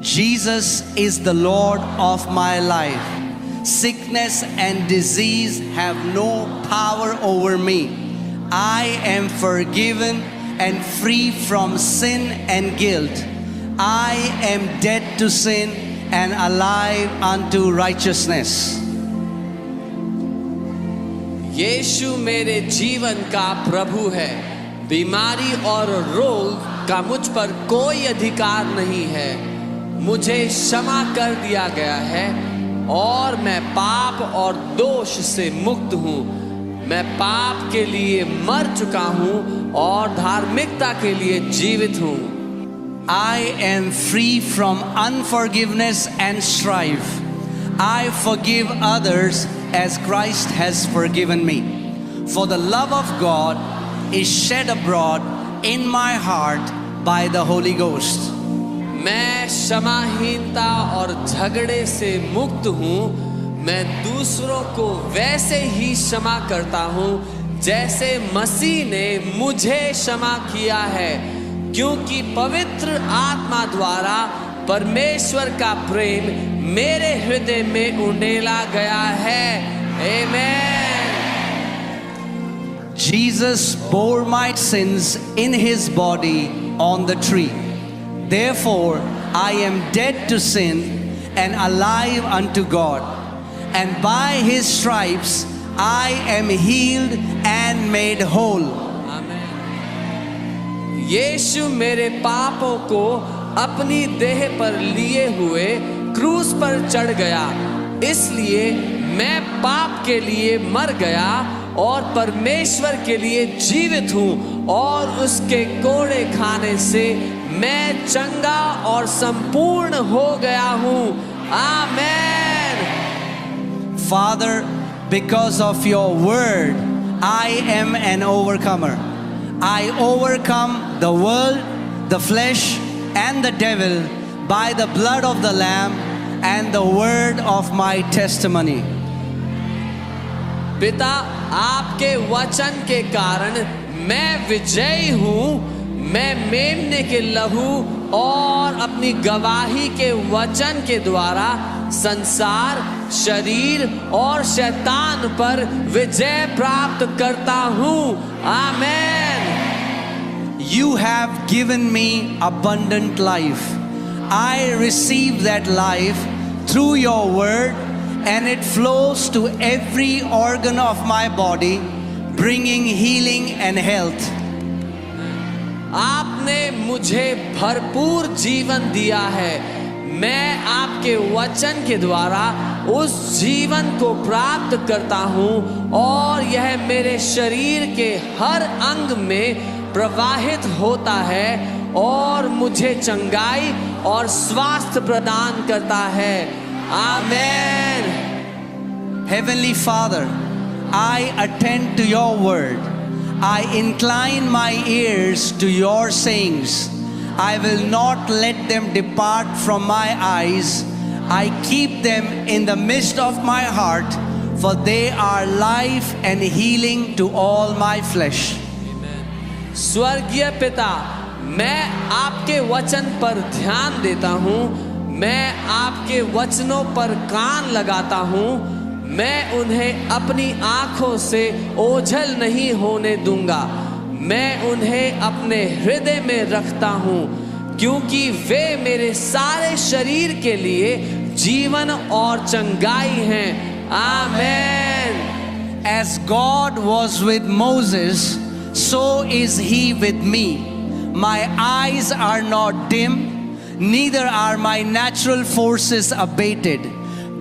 Jesus is the Lord of my life. Sickness and disease have no power over me. I am forgiven and free from sin and guilt. I am dead to sin and alive unto righteousness. यीशु मेरे जीवन का प्रभु है। बीमारी और रोग का मुझ पर कोई अधिकार नहीं है। मुझे क्षमा कर दिया गया है और मैं पाप और दोष से मुक्त हूँ। मैं पाप के लिए मर चुका हूँ और धार्मिकता के लिए जीवित हूँ। I am free from unforgiveness and strife. I forgive others as Christ has forgiven me. For the love of God is shed abroad in my heart by the Holy Ghost. मैं क्षमाहीनता और झगड़े से मुक्त हूँ। मैं दूसरों को वैसे ही क्षमा करता हूँ जैसे मसीह ने मुझे क्षमा किया है, क्योंकि पवित्र आत्मा द्वारा परमेश्वर का प्रेम मेरे हृदय में उंडेला गया है। आमेन। Jesus bore my sins in his body on the tree. Therefore, I am dead to sin and alive unto God. And by his stripes, I am healed and made whole. यीशु मेरे पापों को अपनी देह पर लिए हुए क्रूस पर चढ़ गया, इसलिए मैं पाप के लिए मर गया और परमेश्वर के लिए जीवित हूँ, और उसके कोड़े खाने से मैं चंगा और संपूर्ण हो गया हूँ। आमेन। Father, because of your word, I am an overcomer. I overcome the world, the flesh, and the devil by the blood of the Lamb and the word of my testimony. पिता, आपके वचन के कारण मैं विजयी हूँ। मैं मेमने के लहू और अपनी गवाही के वचन के द्वारा संसार, शरीर और शैतान पर विजय प्राप्त करता हूँ। आमेन। You have given me abundant life. I receive that life through your word, and it flows to every organ of my body, bringing healing and health. आपने मुझे भरपूर जीवन दिया है। मैं आपके वचन के द्वारा उस जीवन को प्राप्त करता हूँ, और यह मेरे शरीर के हर अंग में प्रवाहित होता है और मुझे चंगाई और स्वास्थ्य प्रदान करता है। आमेन। Heavenly Father, I attend to your word. I incline my ears to your sayings. I will not let them depart from my eyes. I keep them in the midst of my heart, for they are life and healing to all my flesh. स्वर्गीय पिता, मैं आपके वचन पर ध्यान देता हूँ। मैं आपके वचनों पर कान लगाता हूँ। मैं उन्हें अपनी आँखों से ओझल नहीं होने दूंगा। मैं उन्हें अपने हृदय में रखता हूँ, क्योंकि वे मेरे सारे शरीर के लिए जीवन और चंगाई हैं। आमेन। As God was with Moses, so is he with me. My eyes are not dim, neither are my natural forces abated.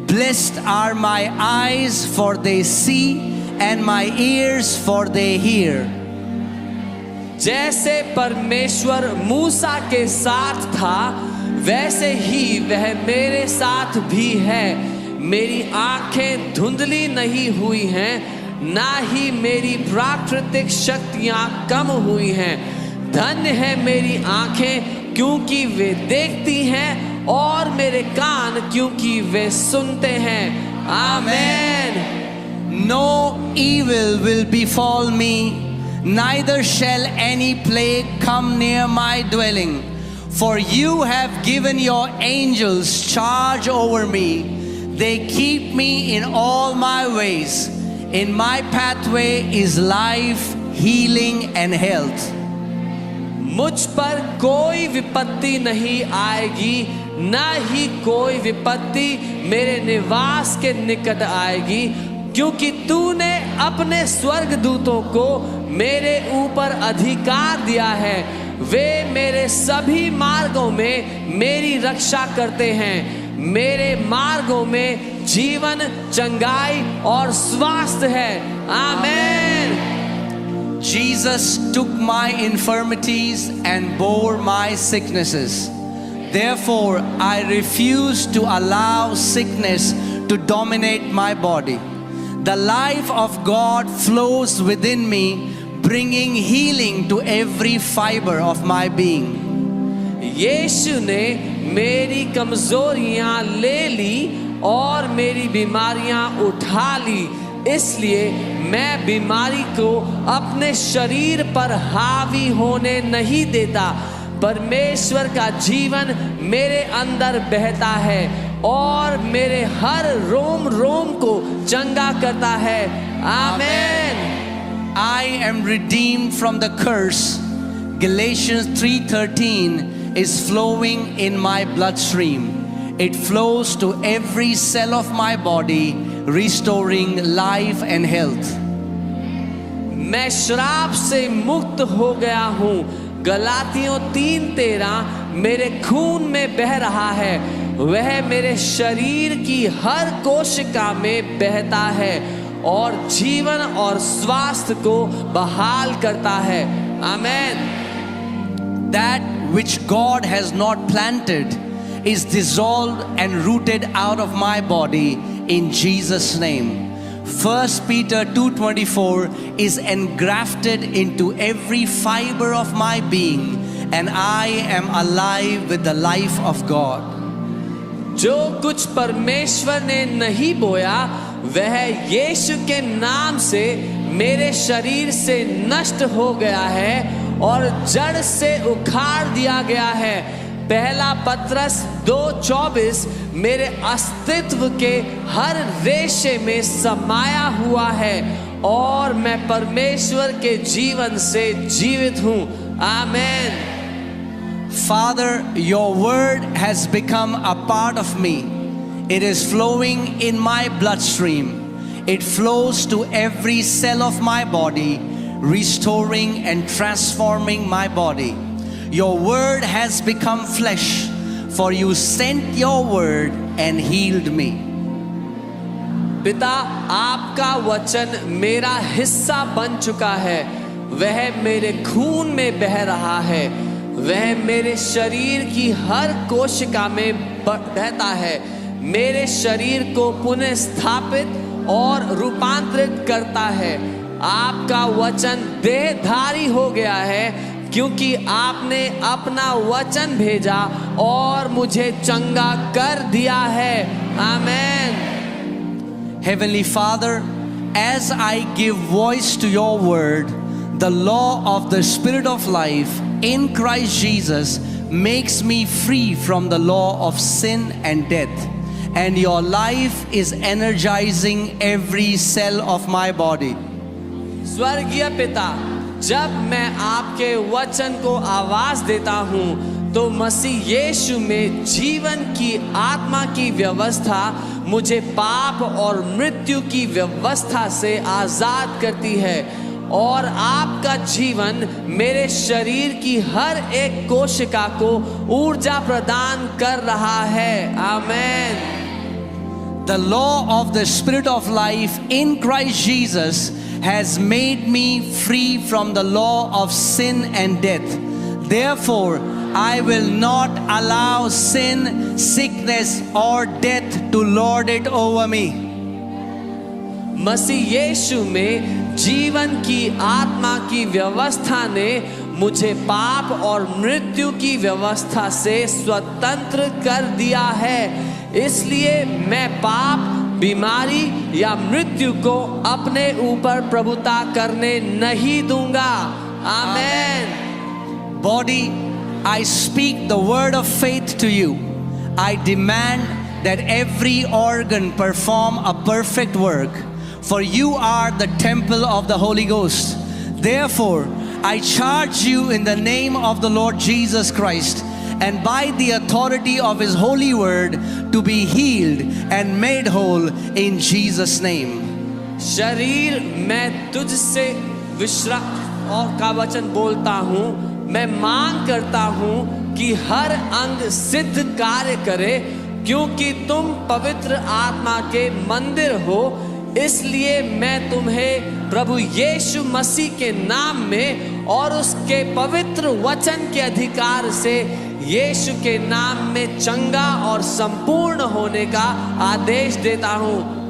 Blessed are my eyes, for they see, and my ears, for they hear. जैसे परमेश्वर मूसा के साथ था, वैसे ही वह मेरे साथ भी है। मेरी आंखें धुंधली नहीं हुई हैं, ना ही मेरी प्राकृतिक शक्तियां कम हुई हैं। धन्य है मेरी आंखें, क्योंकि वे देखती हैं, और मेरे कान क्योंकि वे सुनते हैं। आमेन। No evil will befall me, neither shall any plague come near my dwelling. For you have given your angels charge over me. They keep me in all my ways. In my pathway is life, healing and health. मुझ पर कोई विपत्ति नहीं आएगी, न ही कोई विपत्ति मेरे निवास के निकट आएगी, क्योंकि तूने अपने स्वर्गदूतों को मेरे ऊपर अधिकार दिया है। वे मेरे सभी मार्गों में मेरी रक्षा करते हैं। मेरे मार्गों में जीवन, चंगाई और स्वास्थ्य है। आमीन। Jesus took my infirmities and bore my sicknesses. Therefore, I refuse to allow sickness to dominate my body. The life of God flows within me, bringing healing to every fiber of my being. यीशु ने मेरी कमजोरियां ले ली और मेरी बीमारियां उठा ली, इसलिए मैं बीमारी को अपने शरीर पर हावी होने नहीं देता। परमेश्वर का जीवन मेरे अंदर बहता है और मेरे हर रोम रोम को चंगा करता है। आमीन। I am redeemed from the curse. Galatians 3:13 is flowing in my bloodstream. It flows to every cell of my body, restoring life and health. मैं श्राप से मुक्त हो गया हूँ। गलातियों 3:13 मेरे खून में बह रहा है। वह मेरे शरीर की हर कोशिका में बहता है और जीवन और स्वास्थ्य को बहाल करता है। आमीन। That which God has not planted is dissolved and rooted out of my body in Jesus' name. 1 Peter 2:24 is engrafted into every fiber of my being, and I am alive with the life of God. जो कुछ परमेश्वर ने नहीं बोया वह यीशु के नाम से मेरे शरीर से नष्ट हो गया है और जड़ से उखाड़ दिया गया है। पहला पत्रस 2:24 मेरे अस्तित्व के हर रेशे में समाया हुआ है और मैं परमेश्वर के जीवन से जीवित हूँ। आमीन। Father, your word has become a part of me. It is flowing in my bloodstream. It flows to every cell of my body, restoring and transforming my body. Your word has become flesh, for you sent your word and healed me. पिता, आपका वचन मेरा हिस्सा बन चुका है। वह मेरे खून में बह रहा है। वह मेरे शरीर की हर कोशिका में बहता है। मेरे शरीर को पुनः स्थापित और रूपांतरित करता है। आपका वचन देहधारी हो गया है, क्योंकि आपने अपना वचन भेजा और मुझे चंगा कर दिया है। आमीन। Heavenly Father, as I give voice to your word, the law of the Spirit of life in Christ Jesus makes me free from the law of sin and death. And your life is energizing every cell of my body. स्वर्गीय पिता, जब मैं आपके वचन को आवाज देता हूँ तो मसीह यीशु में जीवन की आत्मा की व्यवस्था मुझे पाप और मृत्यु की व्यवस्था से आजाद करती है और आपका जीवन मेरे शरीर की हर एक कोशिका को ऊर्जा प्रदान कर रहा है। आमीन। The law of the Spirit of life in Christ Jesus has made me free from the law of sin and death. Therefore, I will not allow sin, sickness or death to lord it over me. मसीह यीशु में जीवन की आत्मा की व्यवस्था ने मुझे पाप और मृत्यु की व्यवस्था से स्वतंत्र कर दिया है। इसलिए मैं पाप, बीमारी या मृत्यु को अपने ऊपर प्रभुता करने नहीं दूंगा। आमीन। Body, I speak the word of faith to you. I demand that every organ perform a perfect work, for you are the temple of the Holy Ghost. Therefore, I charge you in the name of the Lord Jesus Christ and by the authority of His holy word to be healed and made whole in Jesus' name. शरीर, मैं तुझसे विश्राम और का वचन बोलता हूँ। मैं मांग करता हूँ कि हर अंग सिद्ध कार्य करे, क्योंकि तुम पवित्र आत्मा के मंदिर हो। इसलिए मैं तुम्हें प्रभु यीशु मसीह के नाम में और उसके पवित्र वचन के अधिकार से यीशु के नाम में चंगा और संपूर्ण होने का आदेश देता हूँ।